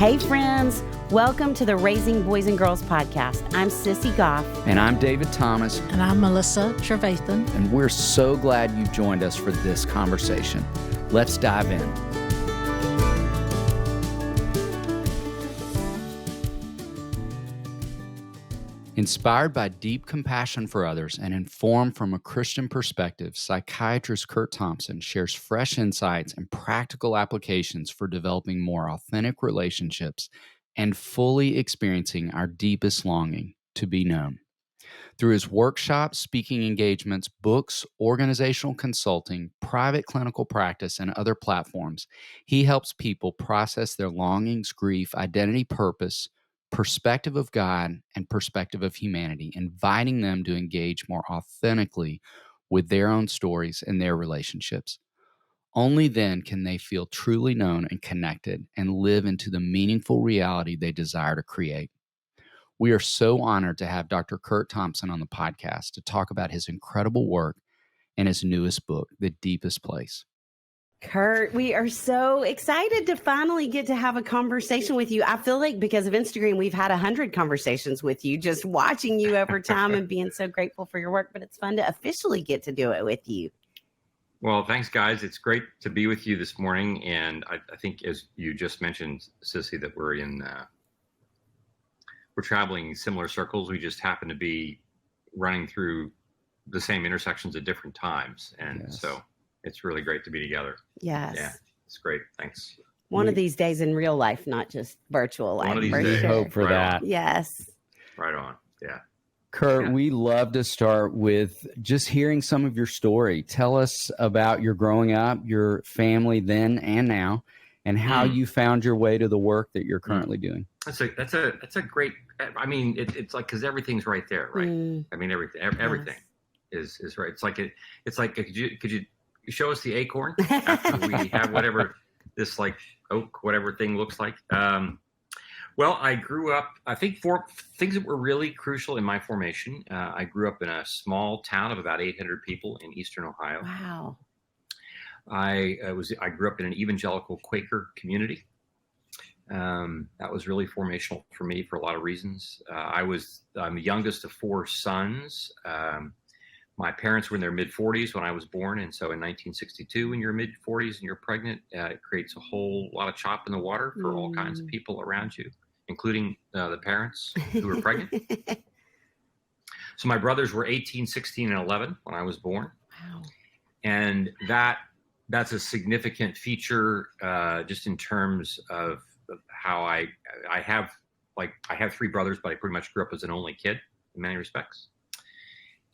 Hey friends, welcome to the Raising Boys and Girls podcast. I'm Sissy Goff. And I'm David Thomas. And I'm Melissa Trevathan. And we're so glad you've joined us for this conversation. Let's dive in. Inspired by deep compassion for others and informed from a Christian perspective, psychiatrist Curt Thompson shares fresh insights and practical applications for developing more authentic relationships and fully experiencing our deepest longing to be known. Through his workshops, speaking engagements, books, organizational consulting, private clinical practice, and other platforms, he helps people process their longings, grief, identity, purpose, perspective of God, and perspective of humanity, inviting them to engage more authentically with their own stories and their relationships. Only then can they feel truly known and connected and live into the meaningful reality they desire to create. We are so honored to have Dr. Curt Thompson on the podcast to talk about his incredible work and his newest book, The Deepest Place. Curt, we are so excited to finally get to have a conversation with you. I feel like because of Instagram, we've had 100 conversations with you, just watching you over time and being so grateful for your work. But it's fun to officially get to do it with you. Well, thanks, guys. It's great to be with you this morning. And I think, as you just mentioned, Sissy, that we're traveling in similar circles. We just happen to be running through the same intersections at different times. And so it's really great to be together. Yes. Yeah, it's great. Thanks. One of these days in real life, not just virtual life. One of these We days. hope for that. Yes. Right on. Yeah. Curt, we love to start with just hearing some of your story. Tell us about your growing up, your family then and now, and how you found your way to the work that you're currently doing. That's a great. I mean, it's like, because everything's right there, right? I mean, everything is right. It's like could you show us the acorn after we have whatever this like oak whatever thing looks like? Well, I grew up, I think, four things that were really crucial in my formation. I grew up in a small town of about 800 people in eastern Ohio. Wow. I grew up in an evangelical Quaker community. That was really formational for me for a lot of reasons. I'm the youngest of four sons. My parents were in their mid-40s when I was born, and so in 1962, when you're mid-40s and you're pregnant, it creates a whole lot of chop in the water for all kinds of people around you, including the parents who were pregnant. So my brothers were 18, 16, and 11 when I was born. Wow. And that's a significant feature just in terms of how I have three brothers, but I pretty much grew up as an only kid in many respects.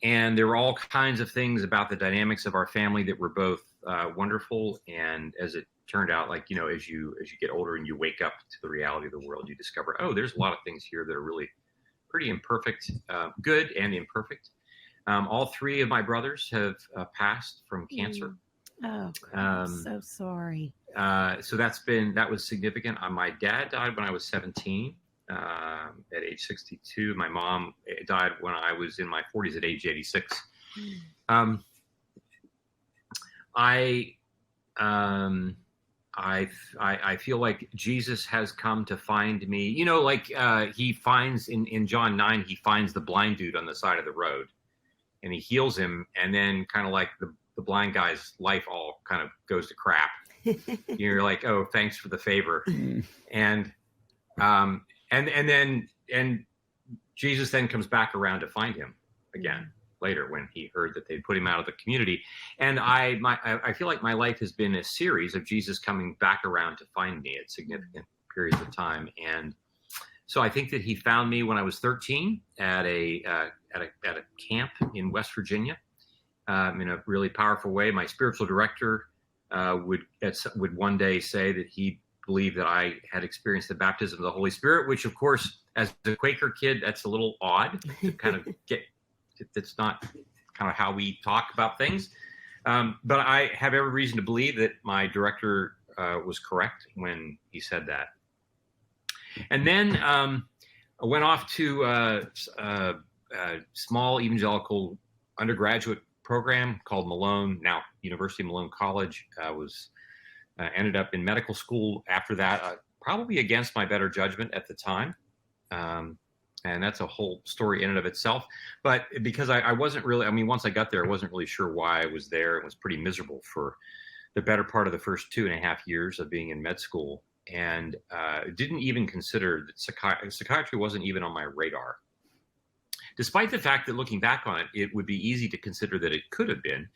And there were all kinds of things about the dynamics of our family that were both wonderful. And as it turned out, like, as you get older and you wake up to the reality of the world, you discover, there's a lot of things here that are really pretty imperfect, good and imperfect. All three of my brothers have passed from cancer. Oh, I'm so sorry. So that was significant. My dad died when I was 17. At age 62, my mom died when I was in my 40s at age 86. I feel like Jesus has come to find me. He finds in John 9, he finds the blind dude on the side of the road, and he heals him, and then kind of like the blind guy's life all kind of goes to crap. You're like, oh, thanks for the favor, and Jesus then comes back around to find him again later when he heard that they'd put him out of the community. And I feel like my life has been a series of Jesus coming back around to find me at significant periods of time. And so I think that he found me when I was 13 at a camp in West Virginia in a really powerful way. My spiritual director would one day say that he believed that I had experienced the baptism of the Holy Spirit, which, of course, as a Quaker kid, that's a little odd to kind of get. That's not kind of how we talk about things. But I have every reason to believe that my director was correct when he said that. And then I went off to a small evangelical undergraduate program called Malone, now University of Malone College. Ended up in medical school after that, probably against my better judgment at the time. And that's a whole story in and of itself. But because I wasn't really, I mean, once I got there, I wasn't really sure why I was there. It was pretty miserable for the better part of the first 2.5 years of being in med school, and didn't even consider that psychiatry wasn't even on my radar. Despite the fact that looking back on it, it would be easy to consider that it could have been,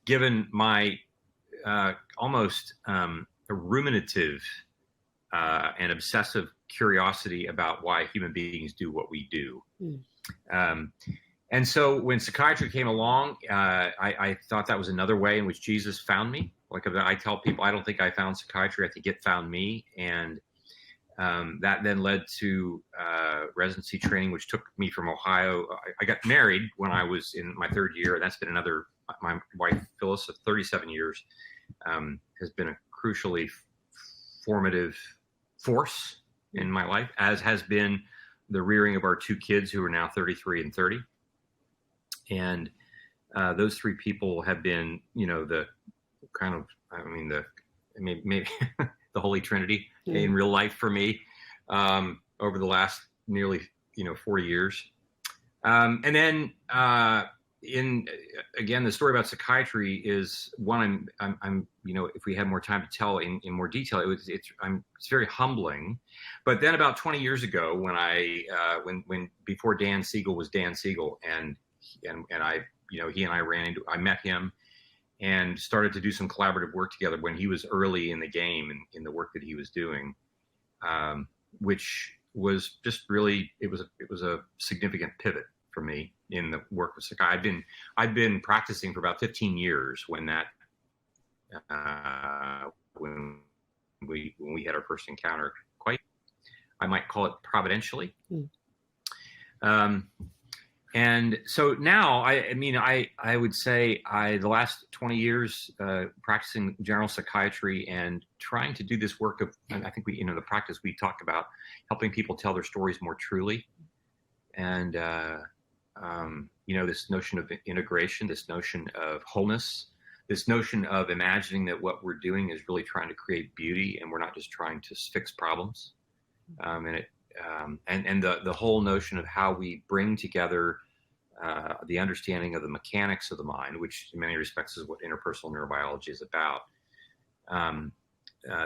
given my almost ruminative and obsessive curiosity about why human beings do what we do. And so when psychiatry came along, I thought that was another way in which Jesus found me. Like I tell people, I don't think I found psychiatry. I think it found me. And that then led to residency training, which took me from Ohio. I got married when I was in my third year. And that's been my wife, Phyllis, of 37 years, has been a crucially formative force in my life, as has been the rearing of our 2 kids who are now 33 and 30. And those 3 people have been, the kind of, maybe the Holy Trinity in real life for me over the last nearly, 40 years. And then again, the story about psychiatry is one I'm if we had more time to tell in more detail, it's very humbling. But then about 20 years ago, when before Dan Siegel was Dan Siegel, and I, he and I met him and started to do some collaborative work together when he was early in the game and in the work that he was doing, which was just really, it was a significant pivot for me in the work with psychiatry. I've been practicing for about 15 years when we had our first encounter, I might call it providentially. And so now, I would say the last 20 years practicing general psychiatry and trying to do this work of, I think the practice we talk about helping people tell their stories more truly. And, this notion of integration, this notion of wholeness, this notion of imagining that what we're doing is really trying to create beauty and we're not just trying to fix problems. And the whole notion of how we bring together the understanding of the mechanics of the mind, which in many respects is what interpersonal neurobiology is about,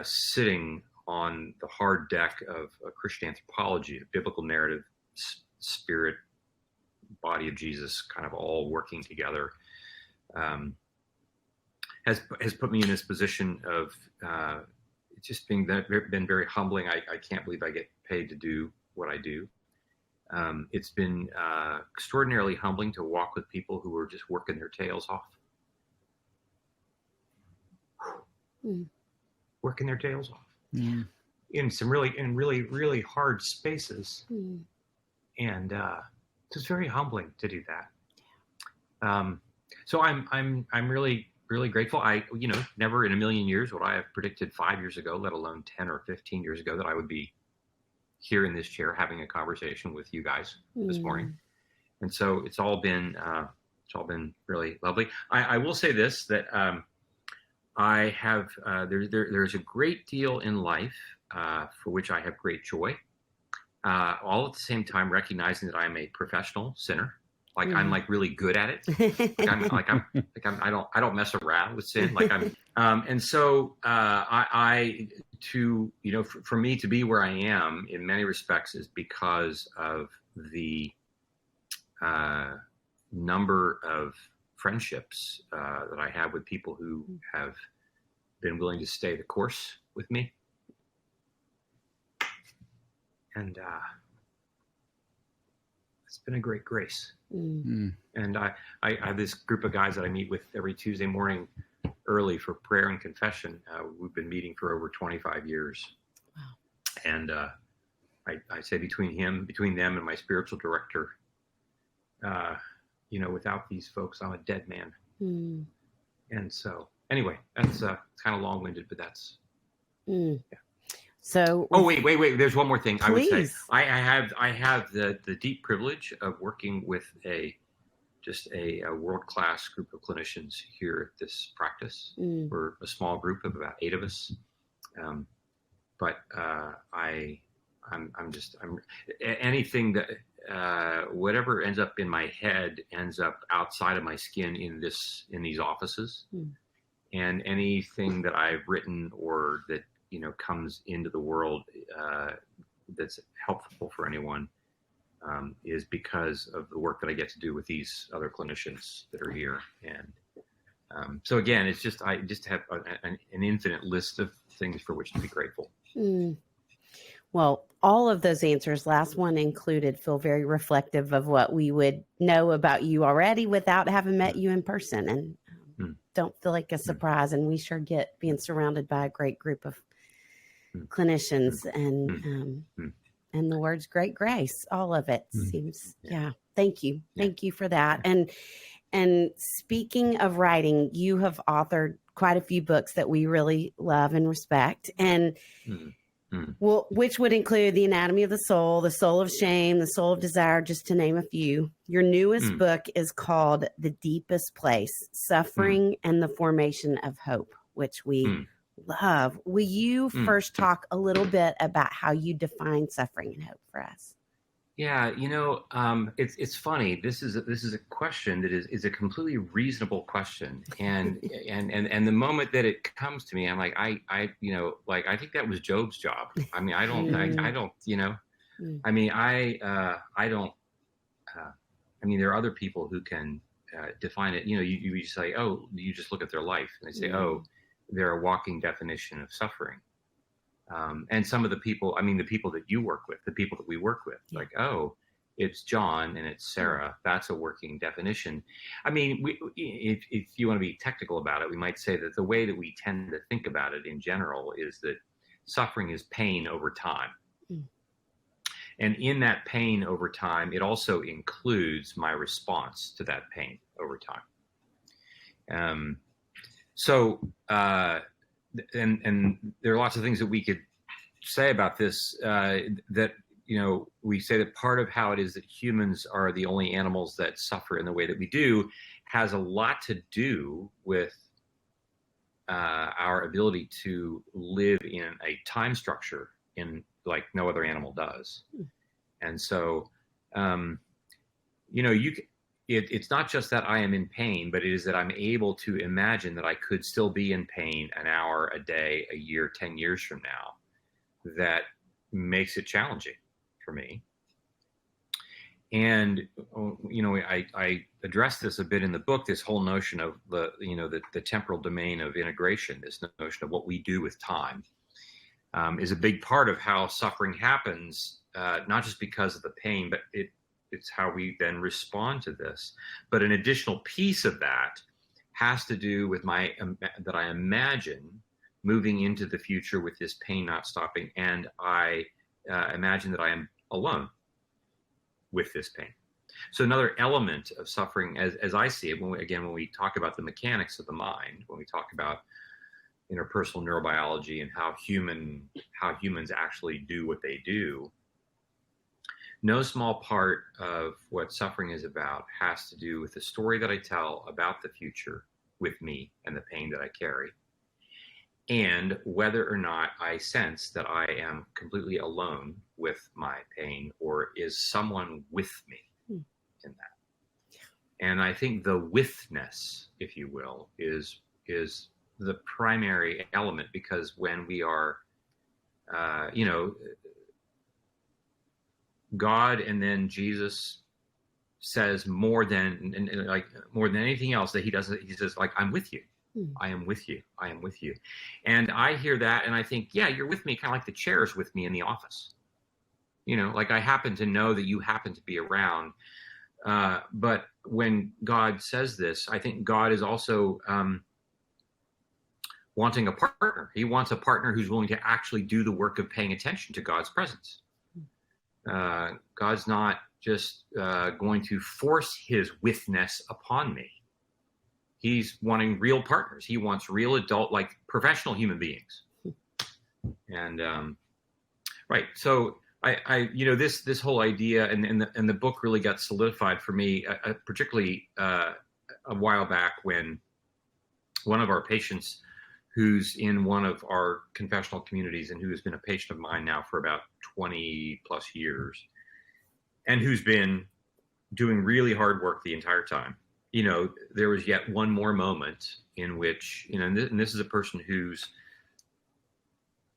sitting on the hard deck of Christian anthropology, a biblical narrative, spirit, body of Jesus, kind of all working together, has put me in this position of just been very humbling. I can't believe I get paid to do what I do. It's been extraordinarily humbling to walk with people who are just working their tails off. Working their tails off in some really hard spaces. And it's very humbling to do that. So I'm really grateful. I, never in a million years would I have predicted 5 years ago, let alone 10 or 15 years ago, that I would be here in this chair having a conversation with you guys this morning. And so it's all been really lovely. I will say this, that I have there's a great deal in life for which I have great joy, all at the same time recognizing that I'm a professional sinner. I'm like really good at it. I don't mess around with sin. And so for me to be where I am in many respects is because of the number of friendships that I have with people who have been willing to stay the course with me. And it's been a great grace. And I have this group of guys that I meet with every Tuesday morning early for prayer and confession. We've been meeting for over 25 years. Wow. And I say between them and my spiritual director, without these folks, I'm a dead man. And so anyway, that's kind of long-winded, but that's, yeah. So, wait. There's one more thing. Please. I would say I have the deep privilege of working with a world-class group of clinicians here at this practice. We're a small group of about 8 of us. I'm anything that whatever ends up in my head ends up outside of my skin in these offices. And anything that I've written or that comes into the world that's helpful for anyone is because of the work that I get to do with these other clinicians that are here. And so again, it's just I just have an infinite list of things for which to be grateful. Well, all of those answers, last one included, feel very reflective of what we would know about you already without having met you in person, and don't feel like a surprise. And we sure get being surrounded by a great group of clinicians and the words great grace, all of it seems. Thank you. Thank you for that. And speaking of writing, you have authored quite a few books that we really love and respect. And well, which would include The Anatomy of the Soul, The Soul of Shame, The Soul of Desire, just to name a few. Your newest book is called The Deepest Place, Suffering and the Formation of Hope, which we love. Will you first talk a little bit about how you define suffering and hope for us? Yeah, it's funny. This is a question that is a completely reasonable question, and the moment that it comes to me, I'm like, I think that was Job's job. I mean, I don't, I mean, there are other people who can define it. You say, oh, you just look at their life, and they say, oh, they're a walking definition of suffering. And some of the people, the people that you work with, the people that we work with, like, oh, it's John and it's Sarah. That's a working definition. I mean, if you want to be technical about it, we might say that the way that we tend to think about it in general is that suffering is pain over time. And in that pain over time, it also includes my response to that pain over time. And there are lots of things that we could say about this, that, we say that part of how it is that humans are the only animals that suffer in the way that we do has a lot to do with our ability to live in a time structure in like no other animal does. And so, it's not just that I am in pain, but it is that I'm able to imagine that I could still be in pain an hour, a day, a year, 10 years from now. That makes it challenging for me. And, I address this a bit in the book, this whole notion of the temporal domain of integration, this notion of what we do with time, is a big part of how suffering happens, not just because of the pain, but it's how we then respond to this. But an additional piece of that has to do with that I imagine moving into the future with this pain not stopping, and I imagine that I am alone with this pain. So another element of suffering, as I see it, when we talk about the mechanics of the mind, when we talk about interpersonal neurobiology and how humans actually do what they do, no small part of what suffering is about has to do with the story that I tell about the future with me and the pain that I carry, and whether or not I sense that I am completely alone with my pain, or is someone with me in that. And I think the withness, if you will, is the primary element, because when we are, God and then Jesus says more than anything else that he does. He says, like, I'm with you. I am with you. I am with you. And I hear that and I think, yeah, you're with me, kind of like the chair is with me in the office. Like I happen to know that you happen to be around. But when God says this, I think God is also wanting a partner. He wants a partner who's willing to actually do the work of paying attention to God's presence. God's not just going to force his withness upon me. He's wanting real partners. He wants real adult, like professional human beings. And right. So I this whole idea and the book really got solidified for me, particularly a while back when one of our patients who's in one of our confessional communities and who has been a patient of mine now for about 20 plus years, and who's been doing really hard work the entire time. There was yet one more moment in which, and this is a person who's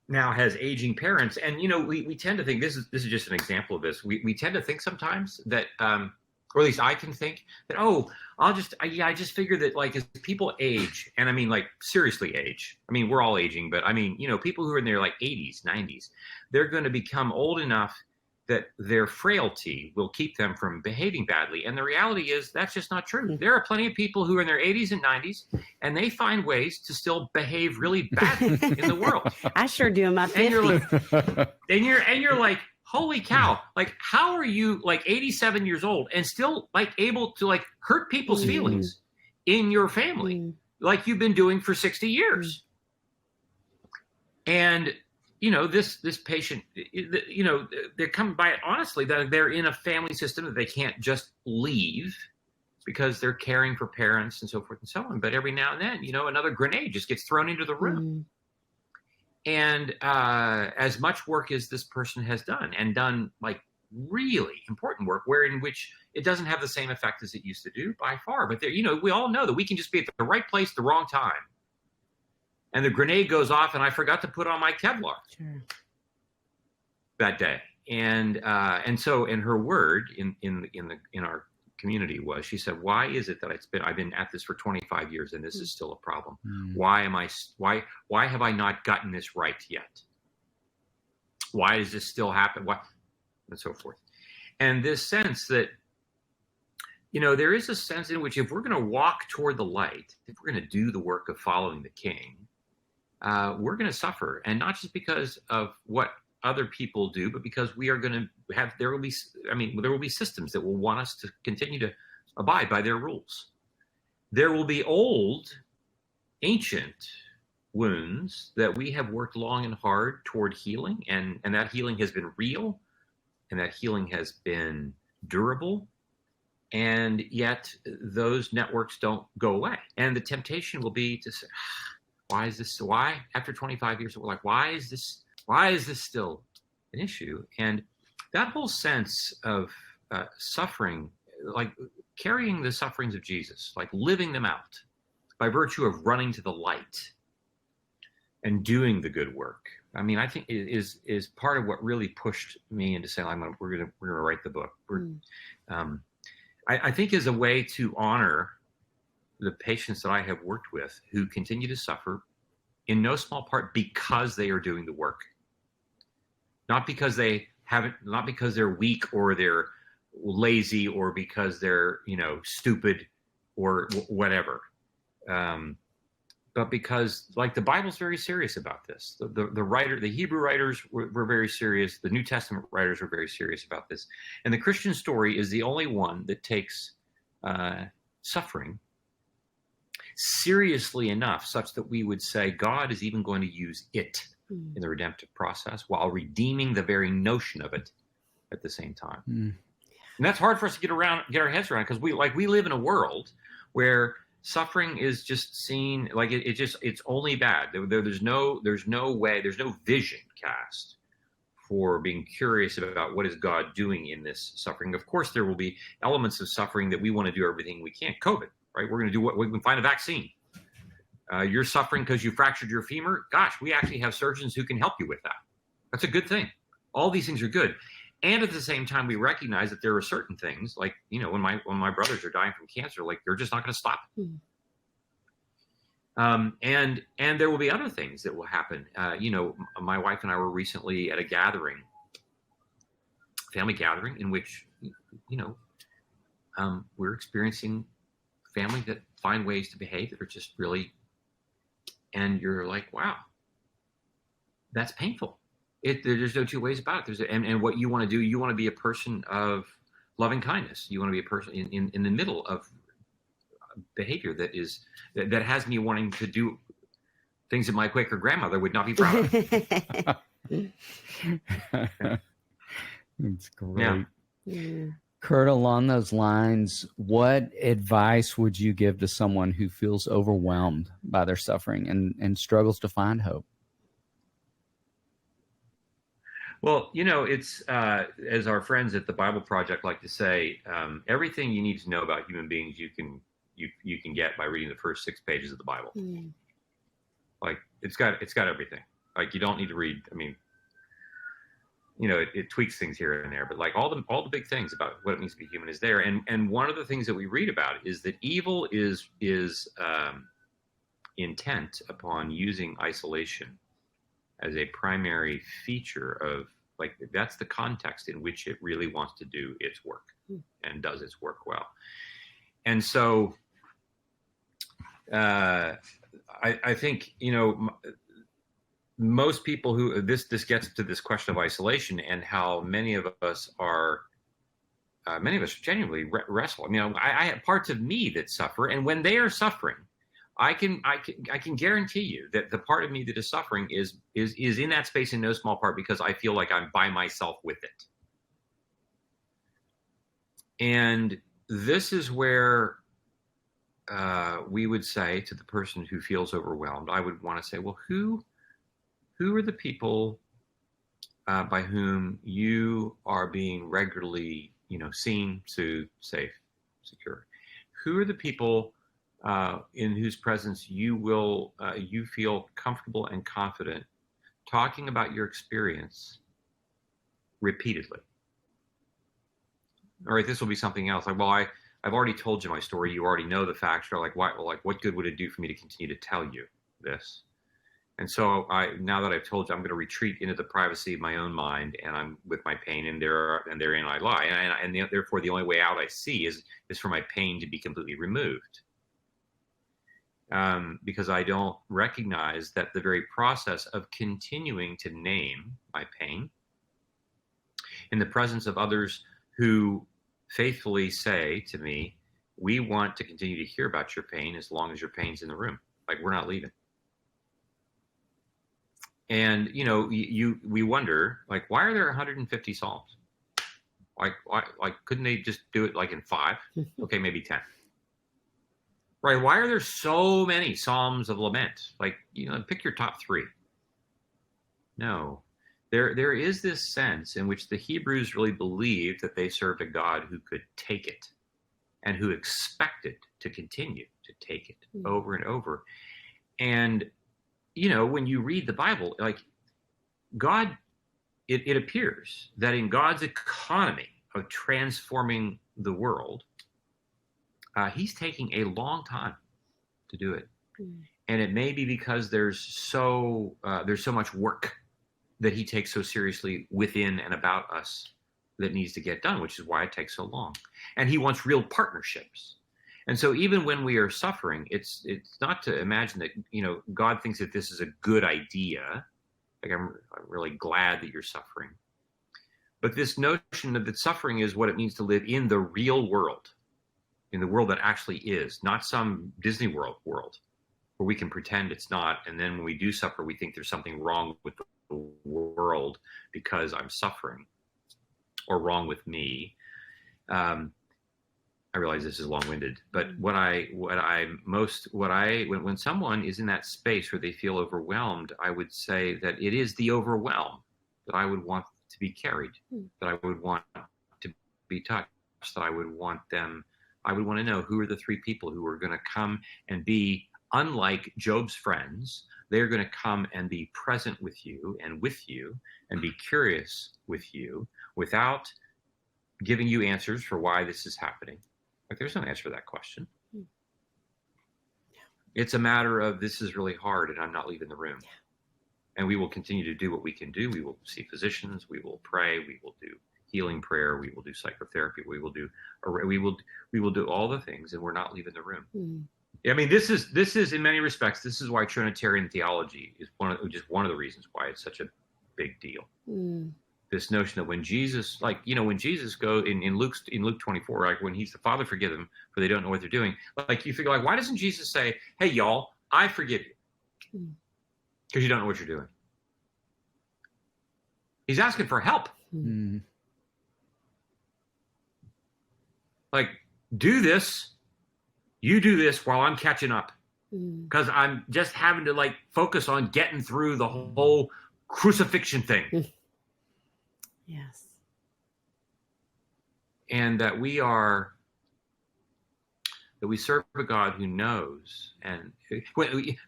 now has aging parents. And, we tend to think, this is just an example of this. We tend to think sometimes that, or at least I can think that, I just figure that, like, as people age, and I mean, like, seriously age, I mean, we're all aging, but I mean, people who are in their like 80s, 90s, they're going to become old enough that their frailty will keep them from behaving badly. And the reality is that's just not true. There are plenty of people who are in their 80s and 90s, and they find ways to still behave really badly in the world. I sure do in my 50s. And you're like, holy cow, like, how are you like 87 years old and still like able to like hurt people's feelings in your family like you've been doing for 60 years? And this patient, they're coming by it honestly, that they're in a family system that they can't just leave because they're caring for parents and so forth and so on. But every now and then, another grenade just gets thrown into the room. And as much work as this person has done, and done like really important work, in which it doesn't have the same effect as it used to do by far. But we all know that we can just be at the right place at the wrong time, and the grenade goes off, and I forgot to put on my Kevlar that day. And so her word in our community was, she said, "Why is it that I've been at this for 25 years and this is still a problem? Why have I not gotten this right yet? Why does this still happen? Why?" And so forth. And this sense that, there is a sense in which if we're going to walk toward the light, if we're going to do the work of following the King, we're going to suffer. And not just because of what other people do, but because we are going to there will be systems that will want us to continue to abide by their rules. There will be old, ancient wounds that we have worked long and hard toward healing, and that healing has been real, and that healing has been durable, and yet those networks don't go away. And the temptation will be to say, why after 25 years, we're like, why is this still an issue? And that whole sense of suffering, like carrying the sufferings of Jesus, like living them out by virtue of running to the light and doing the good work, I mean, I think is part of what really pushed me into saying, we're gonna write the book. I think is a way to honor the patients that I have worked with who continue to suffer, in no small part because they are doing the work. Not because they're weak or they're lazy or because they're, stupid or whatever. But because, like, the Bible's very serious about this. The Hebrew writers were very serious. The New Testament writers were very serious about this. And the Christian story is the only one that takes suffering seriously enough such that we would say God is even going to use it in the redemptive process while redeeming the very notion of it at the same time. And that's hard for us to get our heads around, because we live in a world where suffering is just seen like it's only bad. There's no way, there's no vision cast for being curious about what is God doing in this suffering. Of course, there will be elements of suffering that we want to do everything we can. COVID, right? We're going to do what we can, find a vaccine. You're suffering because you fractured your femur. Gosh, we actually have surgeons who can help you with that. That's a good thing. All these things are good. And at the same time, we recognize that there are certain things, like, when my brothers are dying from cancer, like, they're just not going to stop. And there will be other things that will happen. My wife and I were recently at a family gathering, in which, we're experiencing family that find ways to behave that are just really, and you're like, wow, that's painful. There's no two ways about it. And what you want to do, you want to be a person of loving kindness. You want to be a person in the middle of behavior that has me wanting to do things that my Quaker grandmother would not be proud of. That's great. Yeah. Curt, along those lines, what advice would you give to someone who feels overwhelmed by their suffering and struggles to find hope? Well, it's as our friends at the Bible Project like to say, everything you need to know about human beings you can get by reading the first 6 pages of the Bible. Mm. Like it's got everything. Like you don't need to read. I mean, it tweaks things here and there, but like all the big things about what it means to be human is there. And one of the things that we read about is that evil is intent upon using isolation as a primary feature of, like, that's the context in which it really wants to do its work and does its work well. And so I think, most people who this gets to this question of isolation and how many of us genuinely wrestle. I mean, I have parts of me that suffer, and when they are suffering, I can guarantee you that the part of me that is suffering is in that space in no small part because I feel like I'm by myself with it. And this is where we would say to the person who feels overwhelmed, I would want to say, well, who are the people by whom you are being regularly, seen, soothed, safe, secure? Who are the people in whose presence you feel comfortable and confident talking about your experience repeatedly? All right, this will be something else. Like, well, I've already told you my story. You already know the facts. Or like, what good would it do for me to continue to tell you this? And so now that I've told you, I'm going to retreat into the privacy of my own mind, and I'm with my pain, and therein I lie. And therefore, the only way out I see is for my pain to be completely removed. Because I don't recognize that the very process of continuing to name my pain in the presence of others who faithfully say to me, we want to continue to hear about your pain as long as your pain's in the room. Like, we're not leaving. And, we wonder, like, why are there 150 Psalms? Like, couldn't they just do it like in 5? Okay, maybe 10. Right? Why are there so many Psalms of lament? Like, pick your top 3. No, there is this sense in which the Hebrews really believed that they served a God who could take it and who expected to continue to take it over and over. And, when you read the Bible, like God, it appears that in God's economy of transforming the world, he's taking a long time to do it. And it may be because there's so much work that he takes so seriously within and about us that needs to get done, which is why it takes so long. And he wants real partnerships. And so even when we are suffering, it's not to imagine that, God thinks that this is a good idea. Like, I'm really glad that you're suffering. But this notion that suffering is what it means to live in the real world, in the world that actually is, not some Disney World world where we can pretend it's not. And then when we do suffer, we think there's something wrong with the world because I'm suffering, or wrong with me. I realize this is long-winded, but when someone is in that space where they feel overwhelmed, I would say that it is the overwhelm that I would want to be carried, that I would want to be touched, that I would want to know who are the 3 people who are going to come and be, unlike Job's friends, they're going to come and be present with you and be curious with you without giving you answers for why this is happening. Like, there's no answer to that question. It's a matter of, this is really hard and I'm not leaving the room. And we will continue to do what we can do. We will see physicians, we will pray, we will do healing prayer, we will do psychotherapy, we will do all the things, and we're not leaving the room. I mean, this is in many respects, this is why Trinitarian theology is one of the reasons why it's such a big deal. This notion that when Jesus, when Jesus goes in Luke 24, like when he's the Father, forgive them for they don't know what they're doing. Like, you figure, like, why doesn't Jesus say, hey, y'all, I forgive you? Because you don't know what you're doing. He's asking for help. like, do this. You do this while I'm catching up. Because I'm just having to like focus on getting through the whole crucifixion thing. Yes. And that we serve a God who knows. And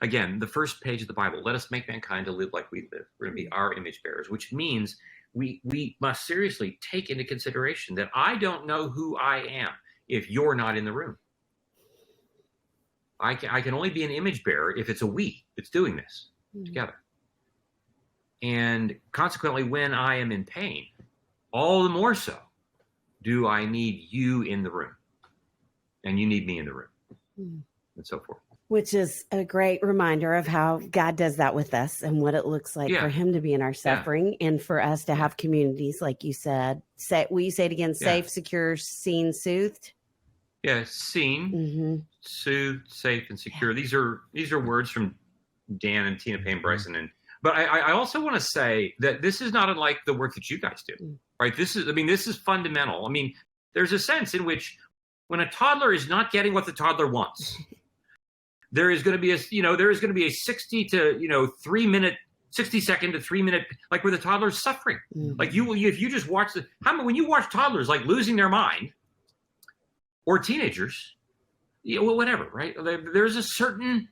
again, the first page of the Bible, let us make mankind to live like we live. We're going to be our image bearers, which means we must seriously take into consideration that I don't know who I am if you're not in the room. I can only be an image bearer if it's a we that's doing this together. And consequently, when I am in pain, all the more so do I need you in the room. And you need me in the room. And so forth. Which is a great reminder of how God does that with us and what it looks like for him to be in our suffering and for us to have communities, like you said. Will you say it again? Safe, secure, seen, soothed? Yeah, seen, soothed, safe, and secure. These are words from Dan and Tina Payne Bryson. But I also want to say that this is not unlike the work that you guys do, right? This is fundamental. I mean, there's a sense in which when a toddler is not getting what the toddler wants, there is going to be a 60 to 3 minute, 60 second to 3 minute, like where the toddler's suffering. Like if you just watch when you watch toddlers like losing their mind, or teenagers, whatever, right? There's a certain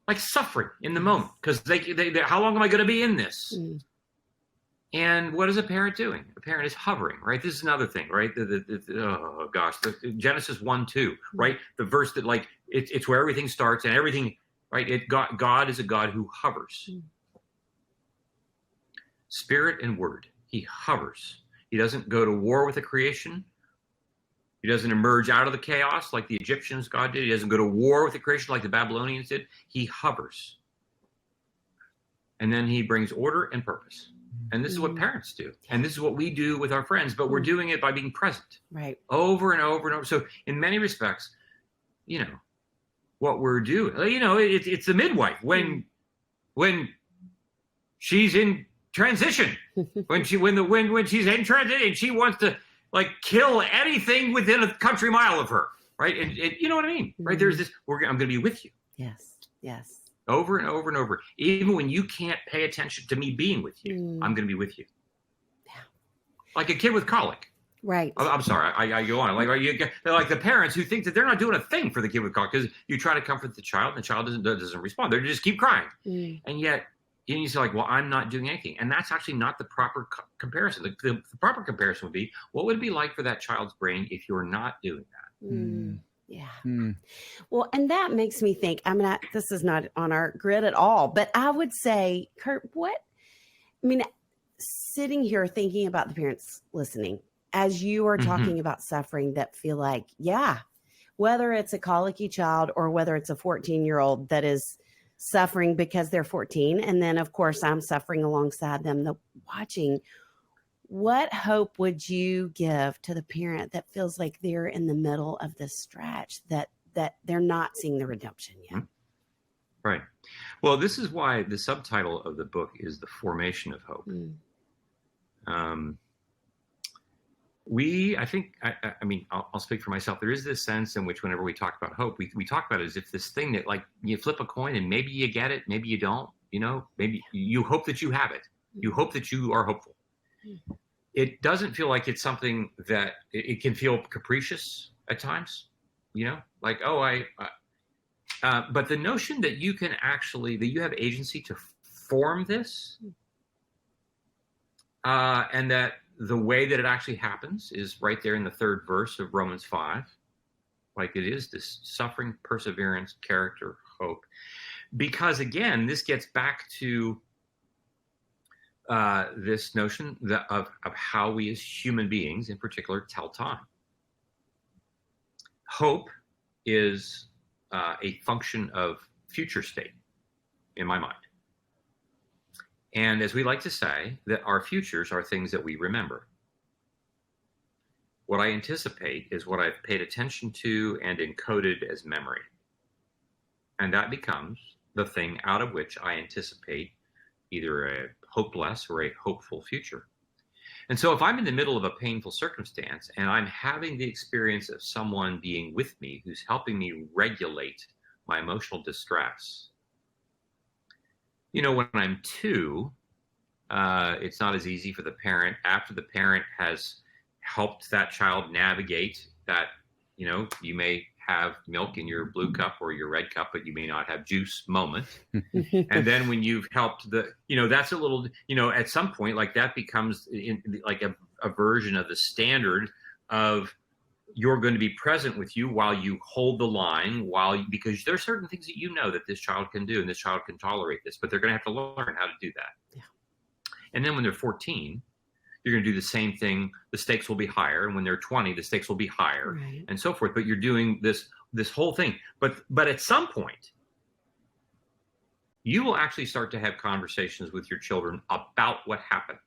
like suffering in the moment because they how long am I going to be in this? And what is a parent doing? A parent is hovering, right? This is another thing, right? Oh gosh, Genesis 1:2, right? The verse that like it's where everything starts and everything, right? God is a God who hovers. Spirit and word, he hovers. He doesn't go to war with the creation. He doesn't emerge out of the chaos like the Egyptians God did. He doesn't go to war with the creation like the Babylonians did. He hovers. And then he brings order and purpose. And this is what parents do. And this is what we do with our friends, but we're doing it by being present. Right. Over and over and over. So in many respects, what we're doing, it's the midwife when she's in transition, when she's in transition and she wants to like kill anything within a country mile of her, right? And you know what I mean, right? There's this, I'm going to be with you. Yes. Over and over and over. Even when you can't pay attention to me being with you, I'm going to be with you. Yeah. Like a kid with colic. Right. I'm sorry, I go on. They're like the parents who think that they're not doing a thing for the kid with colic because you try to comfort the child and the child doesn't respond. They just keep crying. And yet, you say like, well, I'm not doing anything. And that's actually not the proper comparison. The proper comparison would be, what would it be like for that child's brain if you're not doing that? Yeah. Well, and that makes me think, this is not on our grid at all, but I would say, Curt, sitting here thinking about the parents listening, as you are talking about suffering that feel like, whether it's a colicky child or whether it's a 14-year-old that is suffering because they're 14. And then, of course, I'm suffering alongside them, watching. What hope would you give to the parent that feels like they're in the middle of this stretch, that they're not seeing the redemption yet? Right. Well, this is why the subtitle of the book is The Formation of Hope. I'll speak for myself. There is this sense in which whenever we talk about hope, we talk about it as if this thing that like you flip a coin and maybe you get it, maybe you don't, maybe you hope that you have it. You hope that you are hopeful. It doesn't feel like it's something that it can feel capricious at times, like, but the notion that you can that you have agency to form this, and that the way that it actually happens is right there in the third verse of Romans 5. Like it is this suffering, perseverance, character, hope. Because again, this gets back to this notion of how we as human beings in particular tell time. Hope is a function of future state in my mind. And as we like to say, that our futures are things that we remember. What I anticipate is what I've paid attention to and encoded as memory. And that becomes the thing out of which I anticipate either a hopeless or a hopeful future. And so if I'm in the middle of a painful circumstance and I'm having the experience of someone being with me who's helping me regulate my emotional distress, when I'm 2, it's not as easy for the parent. After the parent has helped that child navigate that, you may have milk in your blue cup or your red cup, but you may not have juice moment. And then when you've helped that's a little, at some point, like that becomes like a version of the standard of you're going to be present with you while you hold the line, because there are certain things that that this child can do and this child can tolerate this, but they're going to have to learn how to do that. Yeah. And then when they're 14, you're going to do the same thing. The stakes will be higher. And when they're 20, the stakes will be higher, right, and so forth. But you're doing this whole thing. But at some point, you will actually start to have conversations with your children about what happened.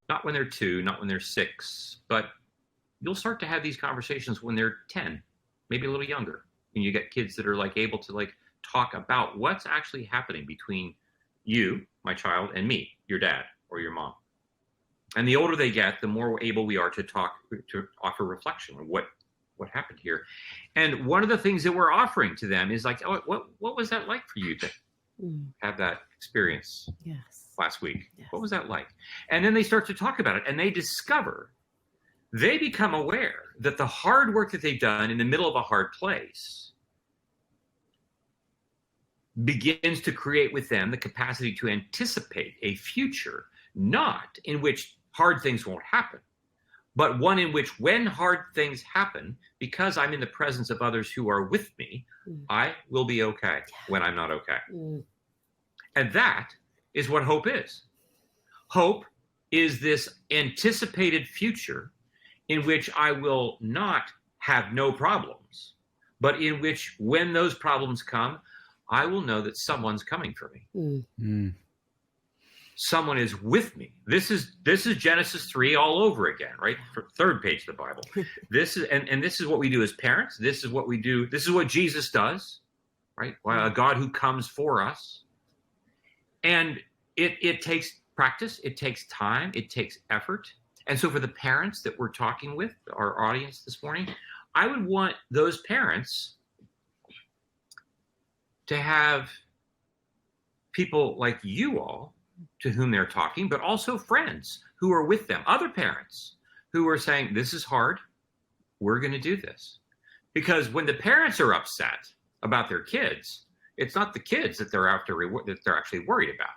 Not when they're 2, not when they're 6, but you'll start to have these conversations when they're 10, maybe a little younger. And you get kids that are like able to like talk about what's actually happening between you, my child, and me, your dad or your mom. And the older they get, the more able we are to offer reflection on what happened here. And one of the things that we're offering to them is like, oh, what was that like for you to have that experience last week? Yes. What was that like? And then they start to talk about it, and they become aware that the hard work that they've done in the middle of a hard place begins to create with them the capacity to anticipate a future, not in which hard things won't happen, but one in which when hard things happen, because I'm in the presence of others who are with me, I will be okay when I'm not okay. And that is what hope is. Hope is this anticipated future in which I will not have no problems, but in which when those problems come, I will know that someone's coming for me. Someone is with me. This is Genesis 3 all over again, right? Third page of the Bible. This is what we do as parents. This is what we do. This is what Jesus does, right? A God who comes for us. And it takes practice. It takes time. It takes effort. And so for the parents that we're talking with, our audience this morning, I would want those parents to have people like you all to whom they're talking, but also friends who are with them, other parents who are saying, this is hard, we're going to do this. Because when the parents are upset about their kids, it's not the kids that they're actually worried about,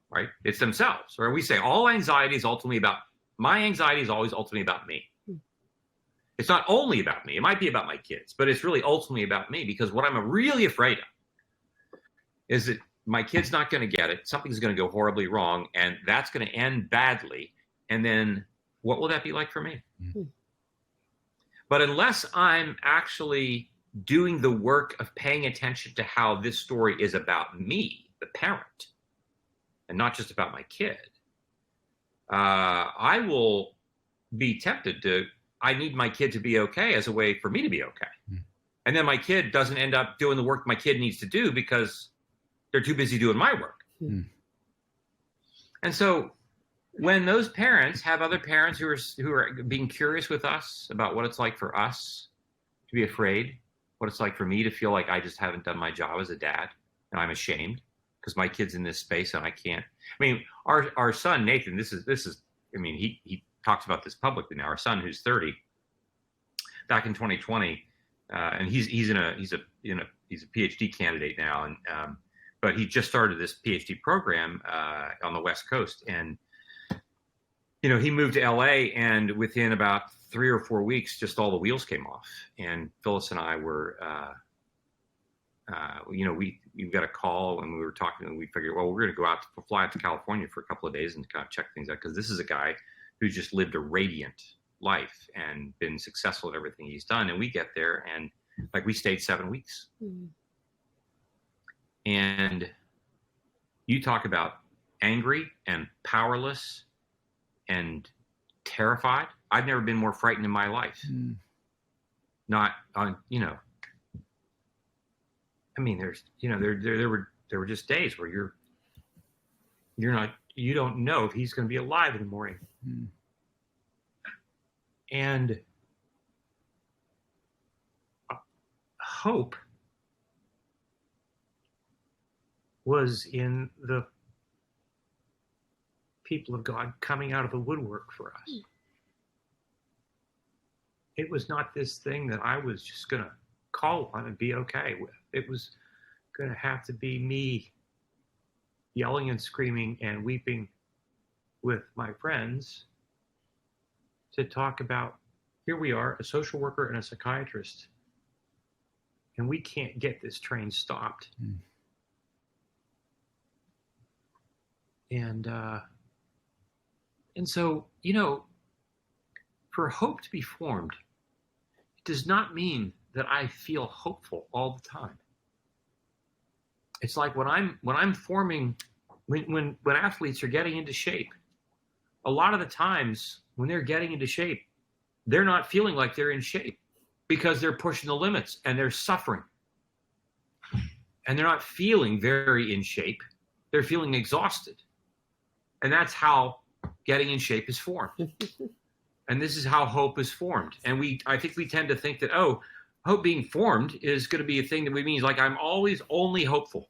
right? It's themselves. Or we say my anxiety is always ultimately about me. It's not only about me. It might be about my kids, but it's really ultimately about me, because what I'm really afraid of is that my kid's not going to get it. Something's going to go horribly wrong, and that's going to end badly. And then what will that be like for me? But unless I'm actually doing the work of paying attention to how this story is about me, the parent, and not just about my kid, I will be tempted to, I need my kid to be okay as a way for me to be okay. And then my kid doesn't end up doing the work my kid needs to do because they're too busy doing my work. And so when those parents have other parents who are being curious with us about what it's like for us to be afraid, what it's like for me to feel like I just haven't done my job as a dad and I'm ashamed because my kid's in this space and I can't. I mean, our son Nathan, this is. I mean, he talks about this publicly now. Our son, who's 30, back in 2020, and he's a PhD candidate now, and but he just started this PhD program on the West Coast, and he moved to LA, and within about 3 or 4 weeks, just all the wheels came off, and Phyllis and I were. We got a call and we were talking and we figured, well, we're going to fly out to California for a couple of days and kind of check things out, because this is a guy who's just lived a radiant life and been successful at everything he's done. And we get there and we stayed 7 weeks. And you talk about angry and powerless and terrified. I've never been more frightened in my life. Not on, I mean, there's, there were just days where you're not, you don't know if he's going to be alive in the morning. And hope was in the people of God coming out of the woodwork for us. It was not this thing that I was just going to call on and be okay with. It was going to have to be me yelling and screaming and weeping with my friends to talk about, here we are, a social worker and a psychiatrist, and we can't get this train stopped. And so, you know, for hope to be formed, it does not mean that I feel hopeful all the time. It's like when I'm forming, when athletes are getting into shape, a lot of the times when they're getting into shape, they're not feeling like they're in shape because they're pushing the limits and they're suffering. And they're not feeling very in shape. They're feeling exhausted. And that's how getting in shape is formed. And this is how hope is formed. And I think we tend to think that, oh, hope being formed is going to be a thing that we mean like I'm always only hopeful.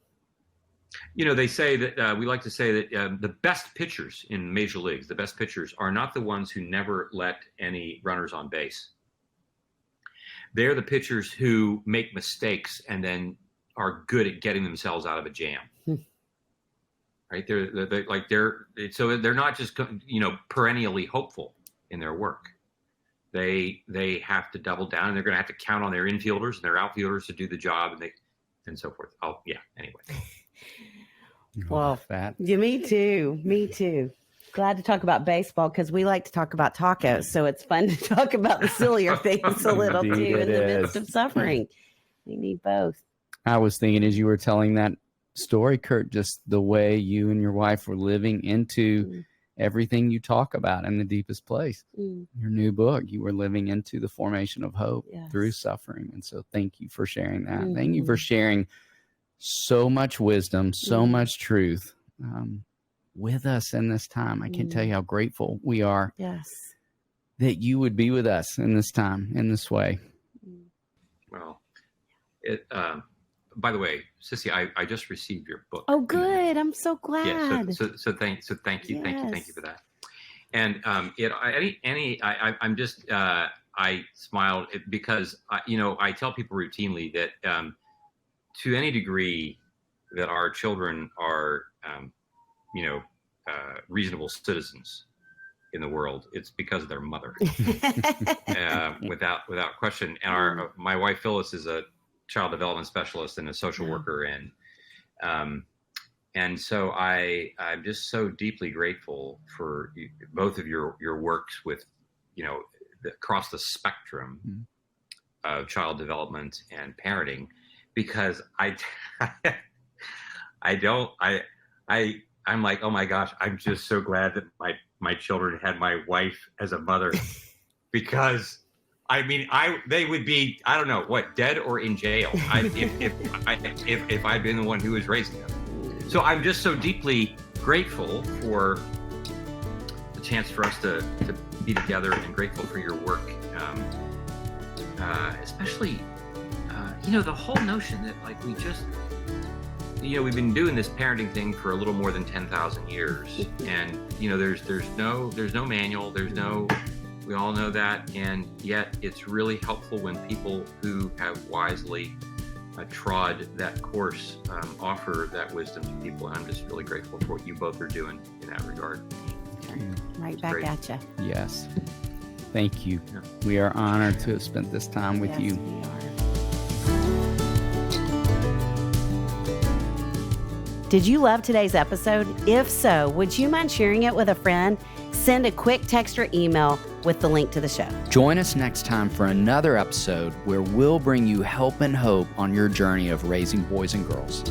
You know, they say that we like to say that the best pitchers in major leagues, the best pitchers are not the ones who never let any runners on base. They're the pitchers who make mistakes and then are good at getting themselves out of a jam. Right? So they're not just, you know, perennially hopeful in their work. They have to double down, and they're going to have to count on their infielders and their outfielders to do the job, and so forth. Oh yeah. Anyway. Well, yeah, me too. Glad to talk about baseball because we like to talk about tacos. So it's fun to talk about the sillier things a little too in the midst of suffering. We need both. I was thinking as you were telling that story, Curt, just the way you and your wife were living into everything you talk about in the deepest place. Your new book, you were living into the formation of hope through suffering. And so thank you for sharing that. Thank you for sharing so much wisdom, so much truth with us in this time. I can't tell you how grateful we are that you would be with us in this time, in this way. Well, by the way, Sissy, I just received your book. Oh, good! I'm so glad. Yeah. So thank you for that. And I smiled because I tell people routinely that to any degree that our children are reasonable citizens in the world, it's because of their mother, without question. And my wife Phyllis is a child development specialist and a social worker, and so I'm just so deeply grateful for both of your works with across the spectrum of child development and parenting, because I'm like, oh my gosh, I'm just so glad that my children had my wife as a mother, because they would be, I don't know what, dead or in jail if I'd been the one who was raising them. So I'm just so deeply grateful for the chance for us to be together, and grateful for your work, especially the whole notion that we've been doing this parenting thing for a little more than 10,000 years, and there's no manual, we all know that, and yet it's really helpful when people who have wisely trod that course offer that wisdom to people, and I'm just really grateful for what you both are doing in that regard. Right back at you. Yes. Thank you. Yeah. We are honored to have spent this time with you. We are. Did you love today's episode? If so, would you mind sharing it with a friend? Send a quick text or email with the link to the show. Join us next time for another episode where we'll bring you help and hope on your journey of raising boys and girls.